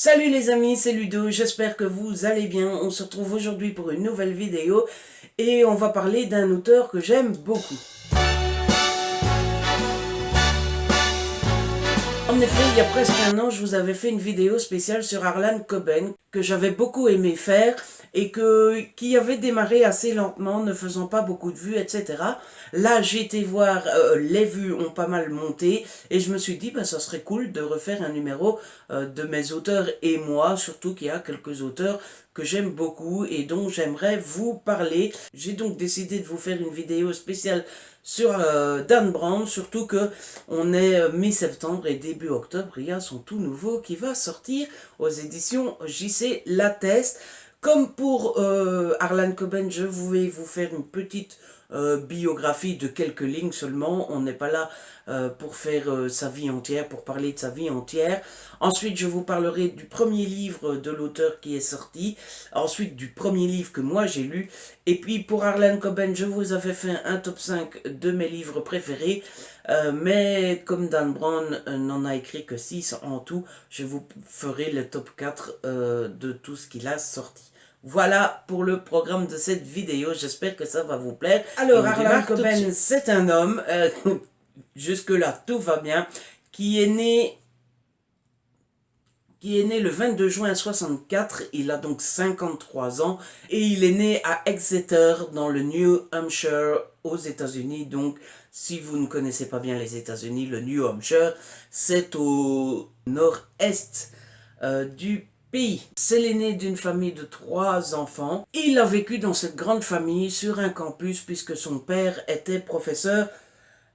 Salut les amis, c'est Ludo, j'espère que vous allez bien. On se retrouve aujourd'hui pour une nouvelle vidéo et on va parler d'un auteur que j'aime beaucoup. En effet, il y a presque un an, je vous avais fait une vidéo spéciale sur Harlan Coben que j'avais beaucoup aimé faire et qui avait démarré assez lentement, ne faisant pas beaucoup de vues, etc. Là, j'ai été voir, les vues ont pas mal monté et je me suis dit, bah, ça serait cool de refaire un numéro de mes auteurs et moi, surtout qu'il y a quelques auteurs que j'aime beaucoup et dont j'aimerais vous parler. J'ai donc décidé de vous faire une vidéo spéciale sur Dan Brown, surtout que on est mi-septembre et début octobre, il y a son tout nouveau qui va sortir aux éditions JC Lattès. Comme pour Harlan Coben, je vais vous faire une petite biographie de quelques lignes seulement. On n'est pas là pour faire sa vie entière, pour parler de sa vie entière. Ensuite, je vous parlerai du premier livre de l'auteur qui est sorti. Ensuite, du premier livre que moi j'ai lu. Et puis, pour Harlan Coben, je vous avais fait un top 5 de mes livres préférés. Mais comme Dan Brown n'en a écrit que 6 en tout, je vous ferai le top 4 de tout ce qu'il a sorti. Voilà pour le programme de cette vidéo, j'espère que ça va vous plaire. Alors, Harlan Coben, c'est un homme, jusque-là tout va bien, qui est né le 22 juin 64, il a donc 53 ans, et il est né à Exeter, dans le New Hampshire, aux États-Unis. Donc, si vous ne connaissez pas bien les États-Unis, le New Hampshire, c'est au nord-est du pays. C'est l'aîné d'une famille de 3 enfants. Il a vécu dans cette grande famille sur un campus, puisque son père était professeur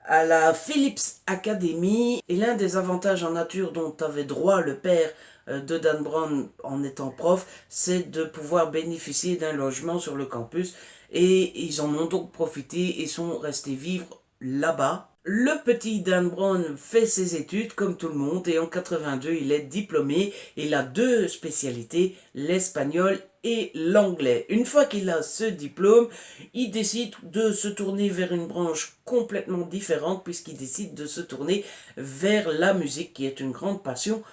à la Phillips Academy. Et l'un des avantages en nature dont avait droit le père de Dan Brown en étant prof, c'est de pouvoir bénéficier d'un logement sur le campus. Et ils en ont donc profité et sont restés vivre là-bas. Le petit Dan Brown fait ses études comme tout le monde et en 82 il est diplômé. Il a 2 spécialités, l'espagnol et l'anglais. Une fois qu'il a ce diplôme, il décide de se tourner vers une branche complètement différente puisqu'il décide de se tourner vers la musique qui est une grande passion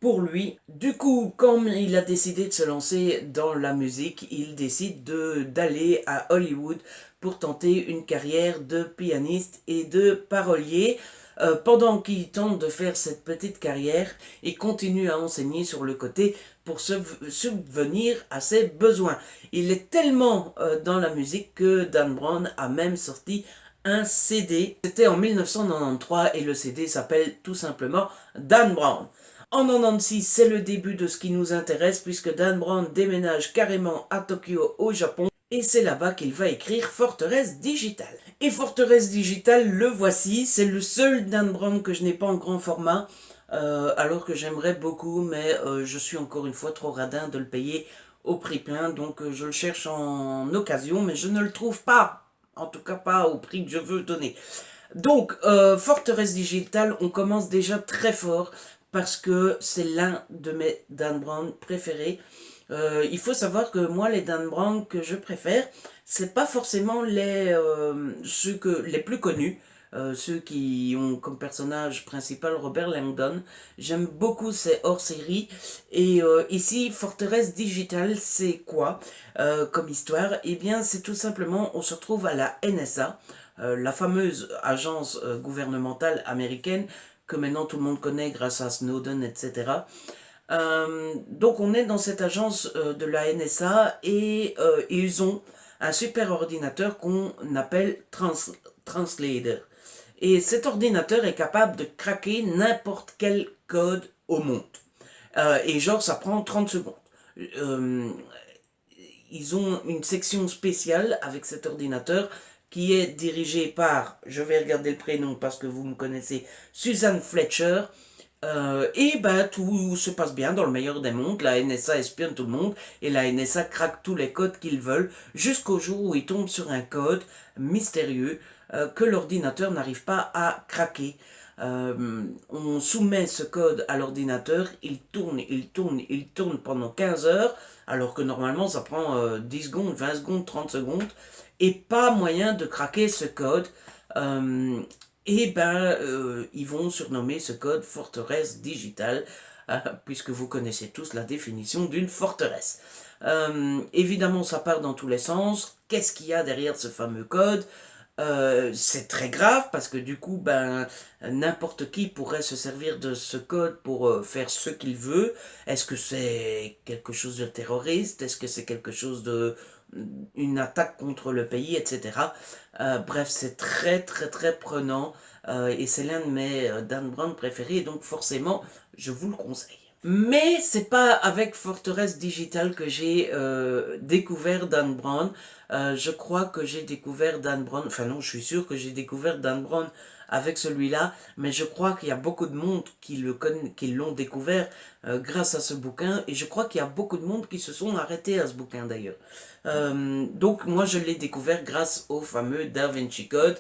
pour lui. Du coup, quand il a décidé de se lancer dans la musique, il décide d'aller à Hollywood pour tenter une carrière de pianiste et de parolier. Pendant qu'il tente de faire cette petite carrière, il continue à enseigner sur le côté pour subvenir à ses besoins. Il est tellement dans la musique que Dan Brown a même sorti un CD. C'était en 1993 et le CD s'appelle tout simplement Dan Brown. En 96, c'est le début de ce qui nous intéresse puisque Dan Brown déménage carrément à Tokyo au Japon et c'est là-bas qu'il va écrire Forteresse Digitale. Et Forteresse Digitale, le voici, c'est le seul Dan Brown que je n'ai pas en grand format, alors que j'aimerais beaucoup, mais je suis encore une fois trop radin de le payer au prix plein, donc je le cherche en occasion, mais je ne le trouve pas, en tout cas pas au prix que je veux donner. Donc, Forteresse Digitale, on commence déjà très fort parce que c'est l'un de mes Dan Brown préférés. Il faut savoir que moi, les Dan Brown que je préfère, c'est pas forcément les plus connus, ceux qui ont comme personnage principal Robert Langdon. J'aime beaucoup ces hors-série. Et ici, Forteresse Digitale, c'est quoi comme histoire? Eh bien, c'est tout simplement, on se retrouve à la NSA, la fameuse agence gouvernementale américaine que maintenant tout le monde connaît grâce à Snowden, etc. Donc on est dans cette agence de la NSA et ils ont un super ordinateur qu'on appelle Translator. Et cet ordinateur est capable de craquer n'importe quel code au monde. Et genre ça prend 30 secondes. Euh, Ils ont une section spéciale avec cet ordinateur qui est dirigée par, je vais regarder le prénom parce que vous me connaissez, Suzanne Fletcher. Et ben tout se passe bien dans le meilleur des mondes, la NSA espionne tout le monde et la NSA craque tous les codes qu'ils veulent jusqu'au jour où ils tombent sur un code mystérieux que l'ordinateur n'arrive pas à craquer. On soumet ce code à l'ordinateur, il tourne, il tourne, il tourne pendant 15 heures, alors que normalement ça prend 10 secondes, 20 secondes, 30 secondes, et pas moyen de craquer ce code. Et ben, ils vont surnommer ce code Forteresse Digitale. puisque vous connaissez tous la définition d'une forteresse. Évidemment, ça part dans tous les sens. Qu'est-ce qu'il y a derrière ce fameux code? C'est très grave parce que du coup, ben, n'importe qui pourrait se servir de ce code pour faire ce qu'il veut. Est-ce que c'est quelque chose de terroriste? Est-ce que c'est quelque chose de une attaque contre le pays, etc. Bref, c'est très prenant et c'est l'un de mes Dan Brown préférés, donc forcément, je vous le conseille. Mais c'est pas avec Forteresse Digital que j'ai découvert Dan Brown. Je crois que j'ai découvert Dan Brown, enfin non, je suis sûr que j'ai découvert Dan Brown avec celui-là, mais je crois qu'il y a beaucoup de monde qui l'ont découvert grâce à ce bouquin, et je crois qu'il y a beaucoup de monde qui se sont arrêtés à ce bouquin d'ailleurs. Donc moi je l'ai découvert grâce au fameux Da Vinci Code,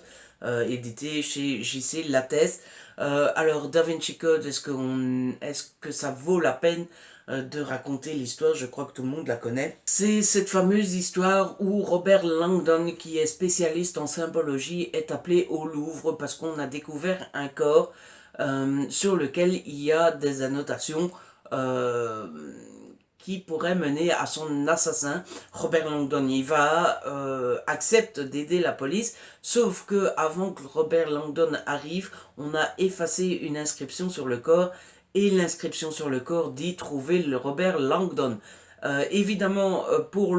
édité chez JC Lattès. Alors Da Vinci Code, est-ce que ça vaut la peine de raconter l'histoire? Je crois que tout le monde la connaît. C'est cette fameuse histoire où Robert Langdon, qui est spécialiste en symbologie, est appelé au Louvre parce qu'on a découvert un corps sur lequel il y a des annotations qui pourrait mener à son assassin. Robert Langdon y va, accepte d'aider la police, sauf que avant que Robert Langdon arrive, on a effacé une inscription sur le corps, et l'inscription sur le corps dit « Trouver le Robert Langdon ». Évidemment, pour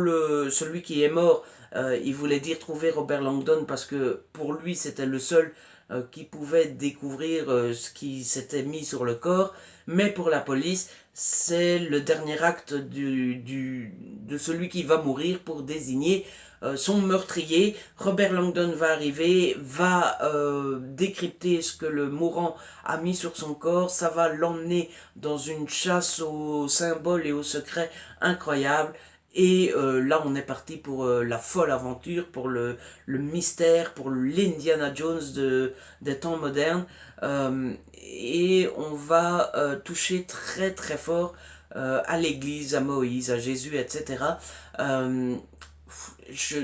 celui qui est mort, il voulait dire trouver Robert Langdon parce que pour lui c'était le seul qui pouvait découvrir ce qui s'était mis sur le corps, mais pour la police c'est le dernier acte de celui qui va mourir pour désigner son meurtrier. Robert Langdon va arriver, va décrypter ce que le mourant a mis sur son corps, ça va l'emmener dans une chasse aux symboles et aux secrets incroyables. Et là, on est parti pour la folle aventure, pour le mystère, pour l'Indiana Jones des temps modernes. Et on va toucher très fort à l'Église, à Moïse, à Jésus, etc. Je,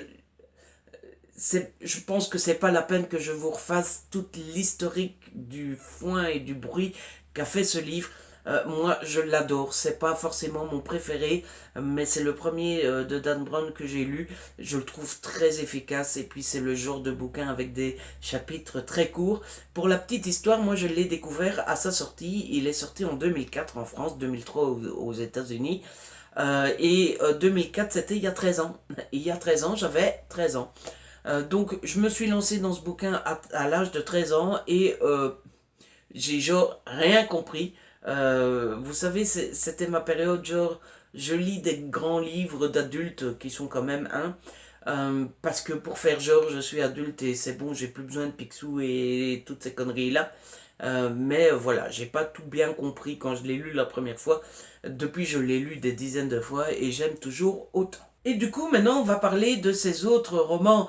je pense que c'est pas la peine que je vous refasse toute l'historique du foin et du bruit qu'a fait ce livre. Moi, je l'adore. C'est pas forcément mon préféré, mais c'est le premier de Dan Brown que j'ai lu. Je le trouve très efficace et puis c'est le genre de bouquin avec des chapitres très courts. Pour la petite histoire, moi je l'ai découvert à sa sortie. Il est sorti en 2004 en France, 2003 aux États-Unis. Et 2004, c'était il y a 13 ans. Il y a 13 ans, j'avais 13 ans. Donc je me suis lancé dans ce bouquin à l'âge de 13 ans et j'ai genre rien compris. Vous savez, c'était ma période, genre je lis des grands livres d'adultes qui sont quand même parce que pour faire genre je suis adulte et c'est bon, j'ai plus besoin de Picsou et toutes ces conneries là. Mais voilà, j'ai pas tout bien compris quand je l'ai lu la première fois. Depuis, je l'ai lu des dizaines de fois et j'aime toujours autant. Et du coup, maintenant, on va parler de ses autres romans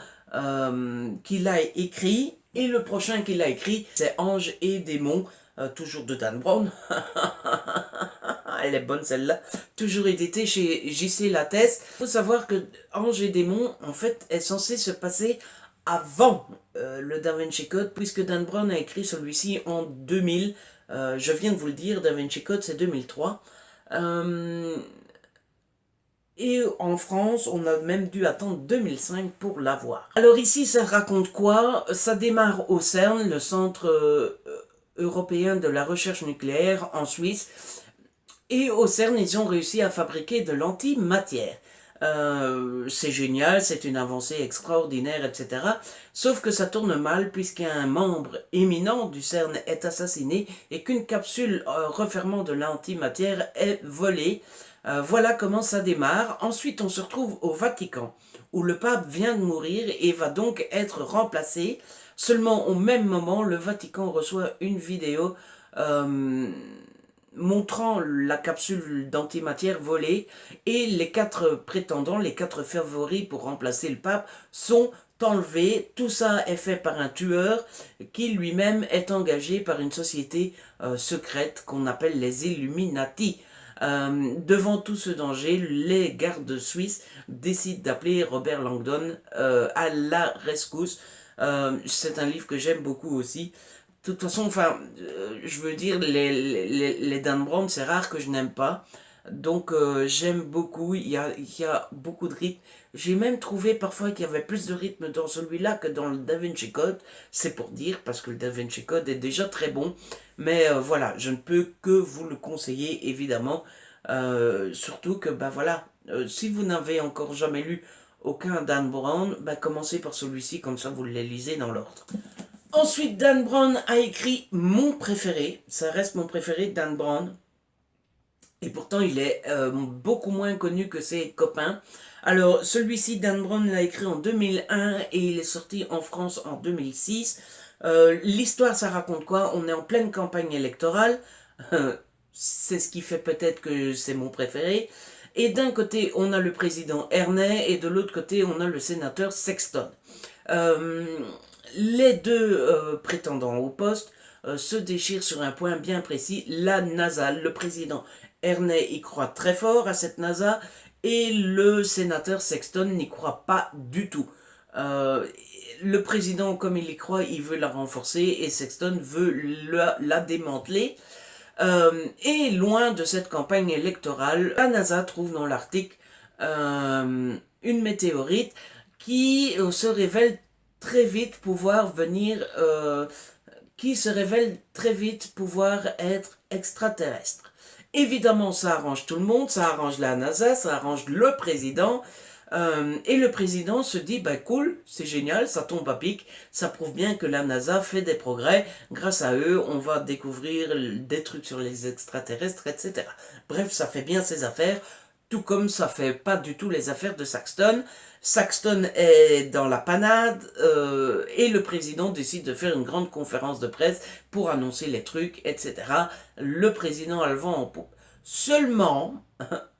qu'il a écrits. Et le prochain qu'il a écrit, c'est Anges et démons, toujours de Dan Brown. Elle est bonne celle-là. Toujours édité chez JC Lattès. Il faut savoir que Anges et démons, en fait, est censé se passer avant le Da Vinci Code, puisque Dan Brown a écrit celui-ci en 2000. Je viens de vous le dire, Da Vinci Code, c'est 2003. Et en France, on a même dû attendre 2005 pour l'avoir. Alors ici, ça raconte quoi? Ça démarre au CERN, le Centre européen de la recherche nucléaire en Suisse. Et au CERN, ils ont réussi à fabriquer de l'antimatière. C'est génial, c'est une avancée extraordinaire, etc. Sauf que ça tourne mal puisqu'un membre éminent du CERN est assassiné et qu'une capsule refermant de l'antimatière est volée. Voilà comment ça démarre. Ensuite, on se retrouve au Vatican, où le pape vient de mourir et va donc être remplacé. Seulement, au même moment, le Vatican reçoit une vidéo montrant la capsule d'antimatière volée et les 4 prétendants, les 4 favoris pour remplacer le pape sont enlevés. Tout ça est fait par un tueur qui lui-même est engagé par une société secrète qu'on appelle les Illuminati. Devant tout ce danger, les gardes suisses décident d'appeler Robert Langdon à la rescousse. C'est un livre que j'aime beaucoup aussi De toute façon, enfin, je veux dire, les Dan Brown, c'est rare que je n'aime pas. Donc, j'aime beaucoup. Il y a beaucoup de rythme. J'ai même trouvé parfois qu'il y avait plus de rythme dans celui-là que dans le Da Vinci Code. C'est pour dire, parce que le Da Vinci Code est déjà très bon. Mais voilà, je ne peux que vous le conseiller, évidemment. Surtout que, bah voilà, si vous n'avez encore jamais lu aucun Dan Brown, bah commencez par celui-ci, comme ça vous les lisez dans l'ordre. Ensuite, Dan Brown a écrit mon préféré, ça reste mon préféré, Dan Brown, et pourtant il est beaucoup moins connu que ses copains. Alors, celui-ci, Dan Brown l'a écrit en 2001 et il est sorti en France en 2006. L'histoire, ça raconte quoi? On est en pleine campagne électorale, c'est ce qui fait peut-être que c'est mon préféré. Et d'un côté, on a le président Ernest et de l'autre côté, on a le sénateur Sexton. Euh, les deux prétendants au poste se déchirent sur un point bien précis, la NASA. Le président Ernest y croit très fort à cette NASA et le sénateur Sexton n'y croit pas du tout. Le président, comme il y croit, il veut la renforcer et Sexton veut la démanteler. Et loin de cette campagne électorale, la NASA trouve dans l'Arctique une météorite qui se révèle très vite pouvoir venir, qui se révèle très vite pouvoir être extraterrestre. Évidemment, ça arrange tout le monde, ça arrange la NASA, ça arrange le président. Et le président se dit, bah cool, c'est génial, ça tombe à pic, ça prouve bien que la NASA fait des progrès, grâce à eux, on va découvrir des trucs sur les extraterrestres, etc. Bref, ça fait bien ses affaires, tout comme ça fait pas du tout les affaires de Saxton. Saxton est dans la panade et le président décide de faire une grande conférence de presse pour annoncer les trucs, etc. Le président a le vent en poupe. Seulement,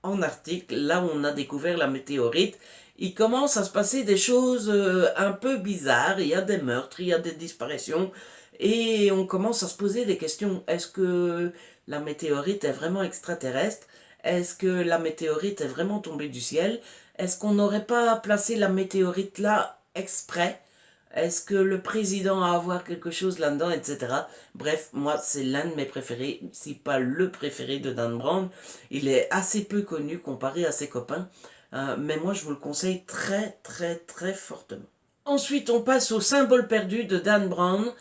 en Arctique, là où on a découvert la météorite, il commence à se passer des choses un peu bizarres. Il y a des meurtres, il y a des disparitions, et on commence à se poser des questions. Est-ce que la météorite est vraiment extraterrestre? Est-ce que la météorite est vraiment tombée du ciel? Est-ce qu'on n'aurait pas placé la météorite là exprès? Est-ce que le président a à voir quelque chose là-dedans, etc. Bref, moi, c'est l'un de mes préférés, si pas le préféré de Dan Brown. Il est assez peu connu comparé à ses copains, mais moi, je vous le conseille très, très, très fortement. Ensuite, on passe au symbole perdu de Dan Brown.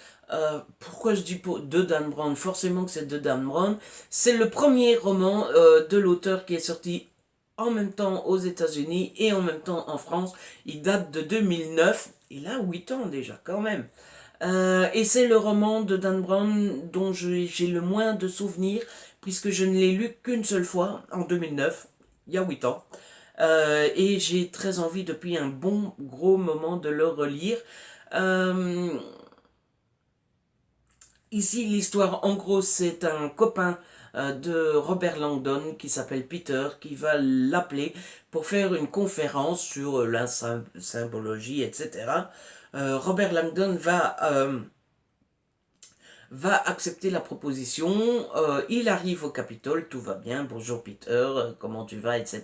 Pourquoi je dis de Dan Brown? Forcément que c'est de Dan Brown. C'est le premier roman de l'auteur qui est sorti en même temps aux États-Unis et en même temps en France. Il date de 2009. Il a 8 ans déjà, quand même. Et c'est le roman de Dan Brown dont j'ai le moins de souvenirs, puisque je ne l'ai lu qu'une seule fois, en 2009, il y a 8 ans. Et j'ai très envie depuis un bon gros moment de le relire. Euh, Ici, l'histoire, en gros, c'est un copain de Robert Langdon qui s'appelle Peter qui va l'appeler pour faire une conférence sur la symbologie, etc. Robert Langdon va accepter la proposition. Il arrive au Capitole, tout va bien. Bonjour Peter, comment tu vas, etc.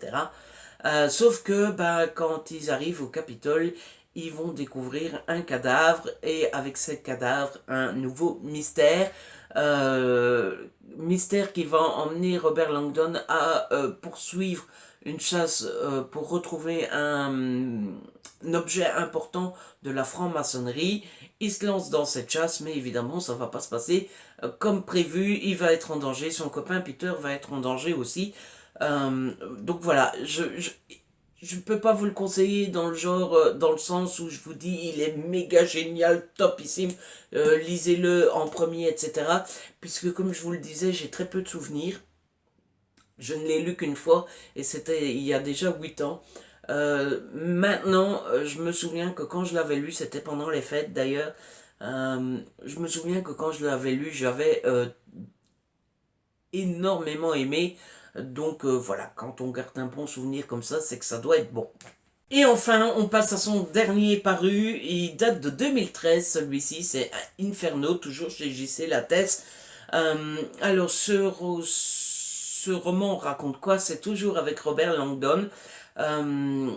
Sauf que quand ils arrivent au Capitole, ils vont découvrir un cadavre et avec ce cadavre, un nouveau mystère. Mystère qui va emmener Robert Langdon à poursuivre une chasse pour retrouver un objet important de la franc-maçonnerie. Il se lance dans cette chasse, mais évidemment, ça va pas se passer comme prévu. Il va être en danger, son copain Peter va être en danger aussi. Donc voilà, je peux pas vous le conseiller dans le genre, dans le sens où je vous dis il est méga génial, topissime, lisez-le en premier, etc. Puisque comme je vous le disais, j'ai très peu de souvenirs. Je ne l'ai lu qu'une fois et c'était il y a déjà 8 ans. Maintenant, je me souviens que quand je l'avais lu, c'était pendant les fêtes d'ailleurs. Je me souviens que quand je l'avais lu, j'avais énormément aimé. Donc voilà, quand on garde un bon souvenir comme ça, c'est que ça doit être bon. Et enfin, on passe à son dernier paru. Il date de 2013, celui-ci, c'est Inferno, toujours chez JC Lattès. Alors, ce roman raconte quoi? C'est toujours avec Robert Langdon. Euh,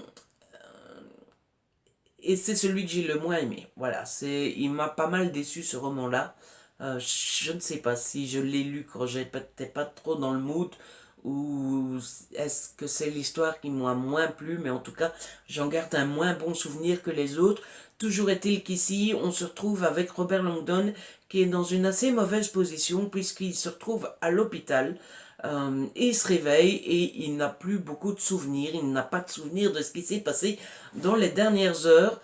et c'est celui que j'ai le moins aimé. Voilà, il m'a pas mal déçu ce roman-là. Je ne sais pas si je l'ai lu quand j'étais pas trop dans le mood, ou est-ce que c'est l'histoire qui m'a moins plu, mais en tout cas, j'en garde un moins bon souvenir que les autres. Toujours est-il qu'ici, on se retrouve avec Robert Langdon, qui est dans une assez mauvaise position, puisqu'il se retrouve à l'hôpital, et il se réveille, et il n'a plus beaucoup de souvenirs, il n'a pas de souvenirs de ce qui s'est passé dans les dernières heures.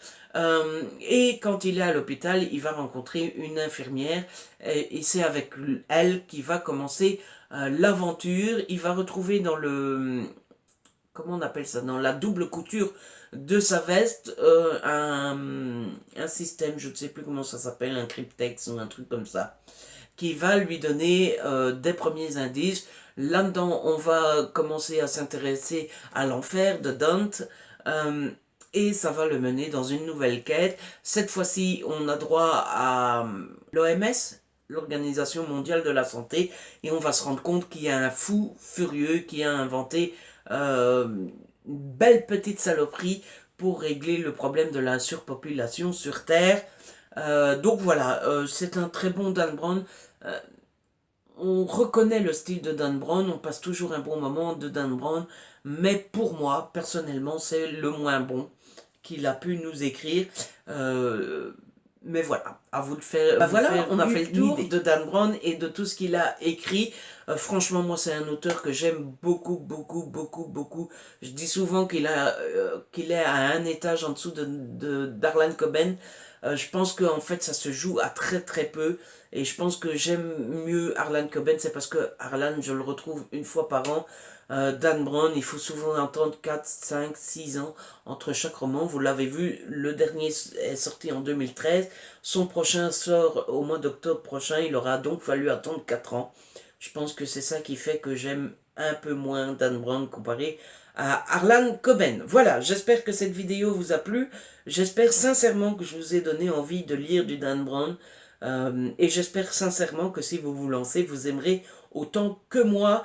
Et quand il est à l'hôpital, il va rencontrer une infirmière, et c'est avec elle qu'il va commencer l'aventure. Il va retrouver dans le, comment on appelle ça, dans la double couture de sa veste, un système, je ne sais plus comment ça s'appelle, un cryptex ou un truc comme ça, qui va lui donner des premiers indices. Là-dedans, on va commencer à s'intéresser à l'enfer de Dante, et ça va le mener dans une nouvelle quête. Cette fois-ci, on a droit à l'OMS, l'Organisation mondiale de la santé, et on va se rendre compte qu'il y a un fou furieux qui a inventé une belle petite saloperie pour régler le problème de la surpopulation sur Terre. Donc voilà, c'est un très bon Dan Brown. On reconnaît le style de Dan Brown, on passe toujours un bon moment de Dan Brown, mais pour moi, personnellement, c'est le moins bon qu'il a pu nous écrire. Mais voilà, à vous de faire. Bah voilà, on a fait le tour de Dan Brown et de tout ce qu'il a écrit. Franchement, moi, c'est un auteur que j'aime beaucoup, beaucoup, beaucoup, beaucoup. Je dis souvent qu'il est à un étage en dessous d'Harlan Coben. Je pense qu'en fait, ça se joue à très, très peu. Et je pense que j'aime mieux Harlan Coben, c'est parce que Harlan, je le retrouve une fois par an. Dan Brown, il faut souvent attendre 4, 5, 6 ans entre chaque roman. Vous l'avez vu, le dernier est sorti en 2013. Son prochain sort au mois d'octobre prochain. Il aura donc fallu attendre 4 ans. Je pense que c'est ça qui fait que j'aime un peu moins Dan Brown comparé à Harlan Coben. Voilà, j'espère que cette vidéo vous a plu. J'espère sincèrement que je vous ai donné envie de lire du Dan Brown. Et j'espère sincèrement que si vous vous lancez, vous aimerez autant que moi.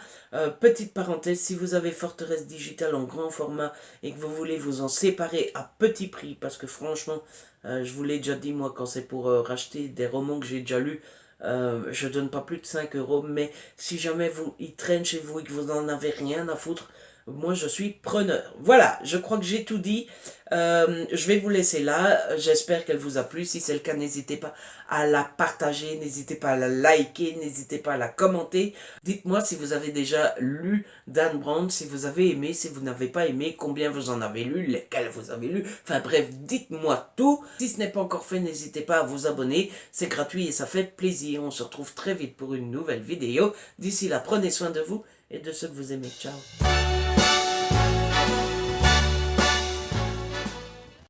Petite parenthèse, si vous avez Forteresse Digital en grand format et que vous voulez vous en séparer à petit prix, parce que franchement, je vous l'ai déjà dit, moi, quand c'est pour racheter des romans que j'ai déjà lus, je donne pas plus de 5 euros, mais si jamais ils traînent chez vous et que vous n'en avez rien à foutre, moi je suis preneur. Voilà, je crois que j'ai tout dit. Je vais vous laisser là. J'espère qu'elle vous a plu. Si c'est le cas, n'hésitez pas à la partager, n'hésitez pas à la liker, n'hésitez pas à la commenter. Dites-moi si vous avez déjà lu Dan Brown, si vous avez aimé, si vous n'avez pas aimé, combien vous en avez lu, lesquels vous avez lu. Enfin bref, dites-moi tout. Si ce n'est pas encore fait, n'hésitez pas à vous abonner. C'est gratuit et ça fait plaisir. On se retrouve très vite pour une nouvelle vidéo. D'ici là, prenez soin de vous et de ceux que vous aimez. Ciao.